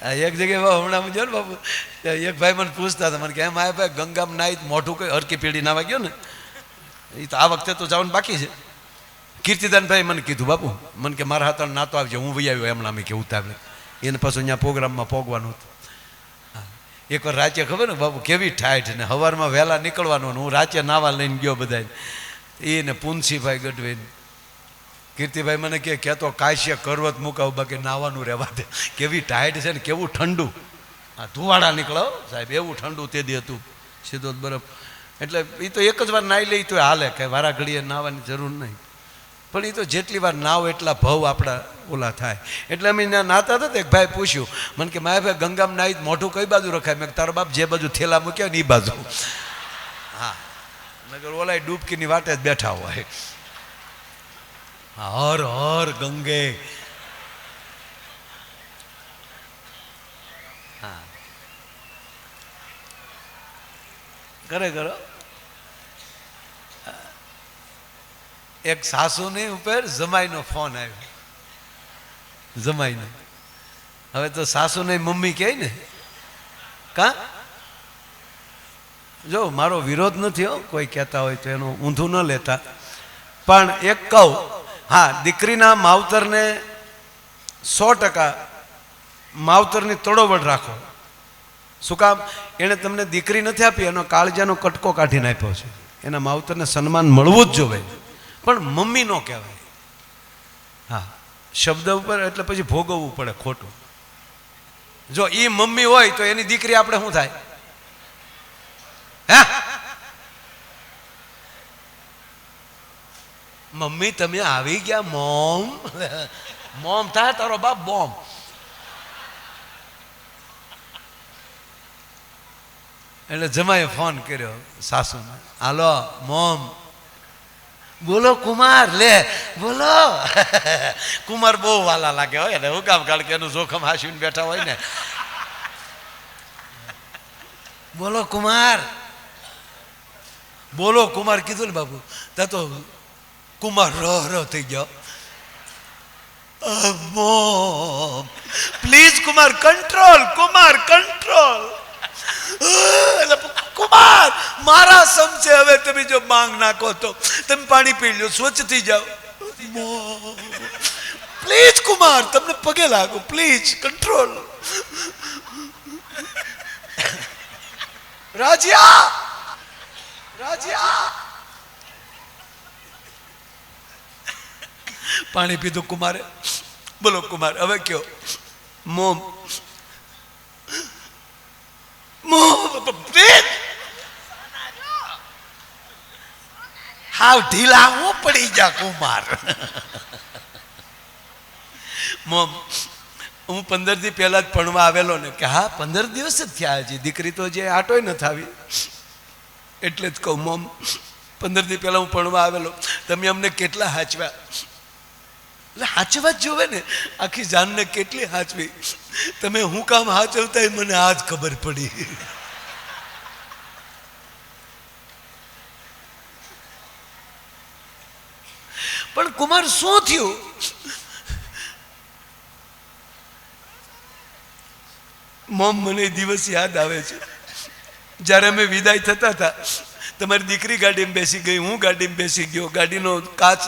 એક જગ્યાએ હમણાં જો ને બાપુ, એક ભાઈ મને પૂછતા હતા, મને કે એમ આ ભાઈ ગંગામાં નાઈ મોઢું કોઈ હરકી પેઢી નાવા ગયો ને, એ તો આ વખતે તો જવાનું બાકી છે. કીર્તિદાનભાઈ મને કીધું બાપુ, મને કે મારા હાથ નાતો આવજો, હું વહી આવ્યો હમણાં. મેં કે ઉતાવળે એને પાછું અહીંયા પ્રોગ્રામમાં પોગવાનું હતું. હા, એકવાર રાચે ખબર ને બાપુ કેવી ઠાઠ ને, સવારમાં વહેલા નીકળવાનું. હું રાચે નાવા લઈને ગયો બધા, એને પુનસીભાઈ ગઢવી કીર્તિભાઈ મને કે તો કાશ્ય કરવત મુકાવ, બાકી નાવાનું રહેવા દે. કેવી ટાઈટ છે ને, કેવું ઠંડુ. હા, ધુવાડા નીકળો સાહેબ, એવું ઠંડુ તે દી હતું, સીધો બરફ. એટલે એ તો એક જ વાર નાહી લઈ તો હાલે, કંઈ વારા ઘડીએ નાહવાની જરૂર નહીં. પણ એ તો જેટલી વાર નાવ એટલા ભાવ આપણા ઓલા થાય. એટલે અમે નાતા હતા, એક ભાઈ પૂછ્યું મને કે મારા ભાઈ ગંગામાં નાહી મોઢું કઈ બાજુ રખાય? મેં તારો બાપ જે બાજુ થેલા મૂક્યા ને એ બાજુ. હા, નગર ઓલા ડૂબકીની વાટે જ બેઠા હોય. હર હર ગંગે. હા, કરે કરો. એક સાસુની ઉપર જમાઈનો ફોન આવ્યો. જમાઈનો હવે તો સાસુને મમ્મી કહે ને. કા જો મારો વિરોધ નથી હો, કોઈ કહેતા હોય તો એનું ઊંધું ન લેતા. પણ એક કહું, હા, દીકરીના માવતરને 100% માવતરની તોડોવડ રાખો. શું કામ? એણે તમને દીકરી નથી આપી, એનો કાળજાનો કટકો કાઢીને આપ્યો છે. એના માવતરને સન્માન મળવું જ જોવે, પણ મમ્મી નો કહેવાય. હા, શબ્દ ઉપર એટલે પછી ભોગવવું પડે ખોટું. જો એ મમ્મી હોય તો એની દીકરી આપણે શું થાય? હે મમ્મી તમે આવી ગયા મોમ. મોમ થાય તારો બાપ બોમ. એટલે જમાએ ફોન કર્યો સાસુને, હાલો મોમ બોલો કુમાર. લે બોલો. કુમાર બહુ વાલા લાગે હોય ને, હું કામ? કારણ કે એનું જોખમ હાસીને બેઠા હોય ને. બોલો કુમાર, બોલો કુમાર કીધું ને બાપુ, તા તો કુમાર ર થઈ ગયો. Mom please Kumar control, Kumar control. Kumar મારા સમજે, હવે તમે જો માંગ નાખો તો તમે પાણી પી લો, સ્વચ્છ થઈ જાઓ. પ્લીઝ કુમાર, તમને પગે લાગો, પ્લીઝ કંટ્રોલ. રાજ્યા રાજ્યા પાણી પીધું કુમારે. બોલો કુમાર, હવે કયો? મોમ હાવ ઢીલા હું પડી જા કુમાર. મોમ હું 15 દી પહેલા જ ભણવા આવેલો ને. કે હા 15 દિવસ જ થયા, હજી દીકરી તો જે આટોય નથી આવી. એટલે જ કહું મોમ, 15 દી પહેલા હું ભણવા આવેલો, તમે અમને કેટલા હાચવ્યા. એટલે હાચવા જ જોવે ને, આખી જાનને કેટલી હાચવી. તમે હું કામ હાચવતા મને આજ ખબર પડી. પણ કુમાર શું થયું? મોમ મને દિવસ યાદ આવે છે જ્યારે અમે વિદાય થતા હતા. તમારી દીકરી ગાડીમાં બેસી ગઈ, હું ગાડીમાં બેસી ગયો. ગાડીનો કાચ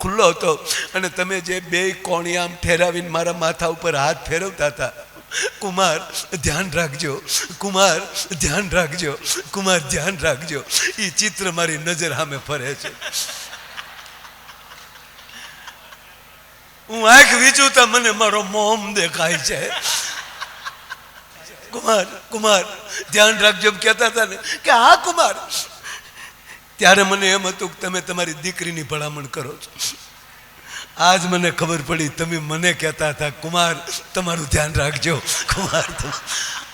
ખુલ્લો હતો અને તમે જે બે કોણી આમ ઠેરાવીને મારા માથા ઉપર હાથ ફેરવતા હતા. કુમાર ધ્યાન રાખજો, કુમાર ધ્યાન રાખજો, કુમાર ધ્યાન રાખજો. એ ચિત્ર મારી નજર સામે ફરે છે. હું આંખ વીચું તો મને મારો મોમ દેખાય છે. કુમાર કુમાર ધ્યાન રાખજો કહેતા હતા ને, કે હા કુમાર. ત્યારે મને એમ હતું કે તમે તમારી દીકરીની ભલામણ કરો છો. આજ મને ખબર પડી તમે મને કહેતા હતા કુમાર તમારું ધ્યાન રાખજો કુમાર.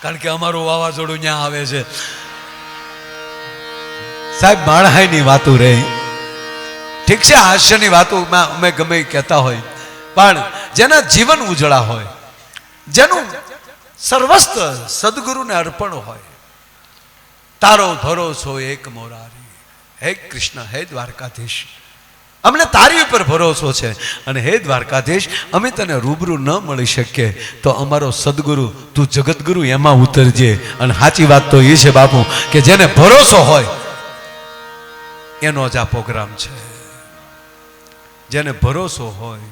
કારણ કે અમારું વાવાઝોડું ત્યાં આવે છે સાહેબ. માણહાઈની વાતો રહી, ઠીક છે, હાસ્યની વાતો અમે ગમે કહેતા હોય, પણ જેના જીવન ઉજળા હોય, જેનું સર્વસ્વ સદગુરુને અર્પણ હોય. તારો ભરોસો એક મોરારી, હે કૃષ્ણ, હે દ્વારકાધીશ. અમને તારી ઉપર ભરોસો છે. અને હે દ્વારકાધીશ, અમે તને રૂબરૂ ન મળી શકીએ તો અમારો સદગુરુ તું જગતગુરુ એમાં ઉતરજે. અને સાચી વાત તો એ છે બાપુ કે જેને ભરોસો હોય એનો જ આ પ્રોગ્રામ છે. જેને ભરોસો હોય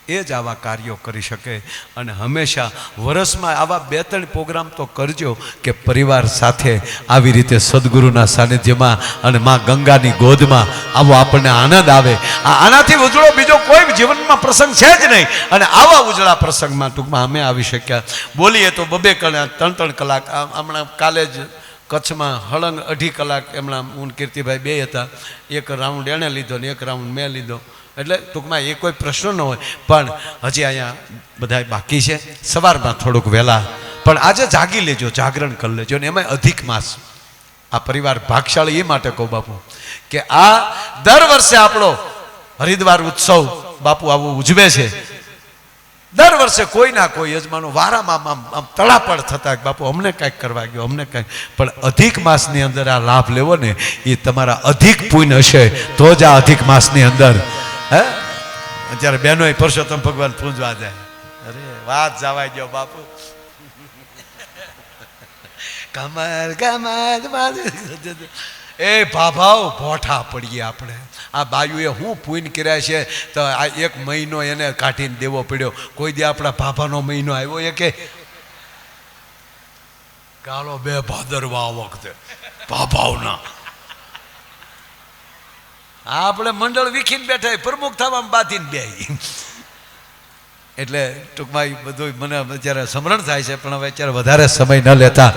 એ જ આવા કાર્યો કરી શકે. અને હંમેશા વર્ષમાં આવા 2-3 પ્રોગ્રામ તો કરજો કે પરિવાર સાથે આવી રીતે સદગુરુના સાનિધ્યમાં અને માં ગંગાની ગોદમાં આવો આપણને આનંદ આવે. આનાથી ઉજળો બીજો કોઈ જીવનમાં પ્રસંગ છે જ નહીં. અને આવા ઉજળા પ્રસંગમાં ટૂંકમાં અમે આવી શક્યા. બોલીએ તો 2-2 કલાક 3-3 કલાક. હમણાં કાલે જ કચ્છમાં હળંગ 2.5 કલાક એમના હું કીર્તિભાઈ 2 હતા. એક રાઉન્ડ એણે લીધો ને એક રાઉન્ડ મેં લીધો. એટલે ટૂંકમાં એ કોઈ પ્રશ્ન ન હોય. પણ હજી અહીંયા બધા બાકી છે. સવારમાં થોડુંક વહેલા પણ આજે જાગી લેજો, જાગરણ કરી લેજો. ને એમાં અધિક માસ આ પરિવાર ભાગશાળી એ માટે કહું બાપુ કે આ દર વર્ષે આપણો હરિદ્વાર ઉત્સવ બાપુ આવું ઉજવે છે. દર વર્ષે કોઈ ના કોઈ યજમાનો વારામાં આમ તળાપડ થતા બાપુ અમને કંઈક કરવા ગયો, અમને કંઈક. પણ અધિક માસની અંદર આ લાભ લેવો ને એ તમારા અધિક પુણ્ય હશે તો જ આ અધિક માસની અંદર. હે અત્યારે બહેનો પરસોત્તમ ભગવાન પૂંજવા જાય. અરે વાત જવા ગયો બાપુ. કમર કમર એ ભાભાવ ભોઠા પડીએ આપણે. આ બાયુએ હું પૂન કર્યા છે તો આ 1 મહિનો એને કાઢીને દેવો પડ્યો. કોઈ દે આપણા ભાભાનો મહિનો આવ્યો એ કે ગાળો 2 ભાદરવા આ વખતે ભાભાવના. આપણે મંડળ વીખીને બેઠા પ્રમુખ થવામાં બાંધીને બે. એટલે ટૂંકમાં બધું મને અત્યારે સ્મરણ થાય છે. પણ હવે અત્યારે વધારે સમય ન લેતા